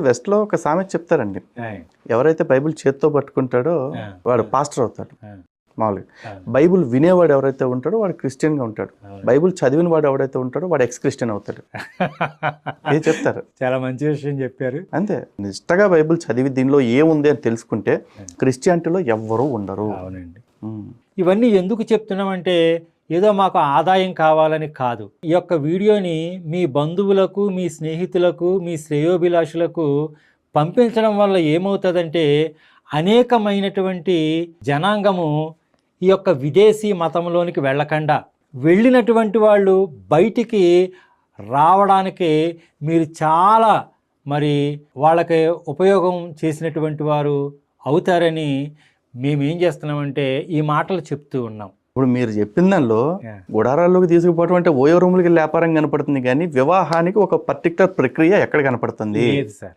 వెస్ట్‌లో ఒక సామెత చెప్తారండి. ఆయ్. ఎవరైతే బైబిల్ చేత్తో పట్టుకుంటాడో ఆ! వాడు పాస్టర్ అవుతాడు ఆ! మామూలుగా. అవును. బైబిల్ వినేవాడు ఎవరైతే ఉంటాడో వాడు క్రిస్టియన్‌గా ఉంటాడు. అవును. బైబిల్ చదివిన వాడు ఎవరైతే ఉంటాడో వాడు ఎక్స్ క్రిస్టియన్ అవుతాడు. ఇది చెప్తారు. చాలా మంచి విషయం చెప్పారు. అంతే. నిష్టగా బైబిల్ చదివి దీనిలో ఏముంది అని తెలుసుకుంటే క్రిస్టియానిటీలో ఎవ్వరూ ఉండరు. అవునండి. హ్మ్. ఇవన్నీ ఎందుకు చెప్తున్నామంటే ఏదో మాకు ఆదాయం కావాలని కాదు. ఈ యొక్క వీడియోని మీ బంధువులకు, మీ స్నేహితులకు, మీ శ్రేయోభిలాషులకు పంపించడం వల్ల ఏమవుతుందంటే అనేకమైనటువంటి జనాంగము ఈ యొక్క విదేశీ మతంలోనికి వెళ్ళకుండా వెళ్ళినటువంటి వాళ్ళు బయటికి రావడానికి మీరు చాలా మరి వాళ్ళకి ఉపయోగం చేసినటువంటి వారు అవుతారని మేమేం చేస్తున్నామంటే ఈ మాటలు చెప్తూ ఉన్నాం. ఇప్పుడు మీరు చెప్పిన దానిలో Yeah. గుడారాల్లోకి తీసుకుపోవడం అంటే ఓయో రూములకి వ్యాపారం కనపడుతుంది కానీ వివాహానికి ఒక పర్టికులర్ ప్రక్రియ ఎక్కడ కనపడుతుంది? లేదు సార్.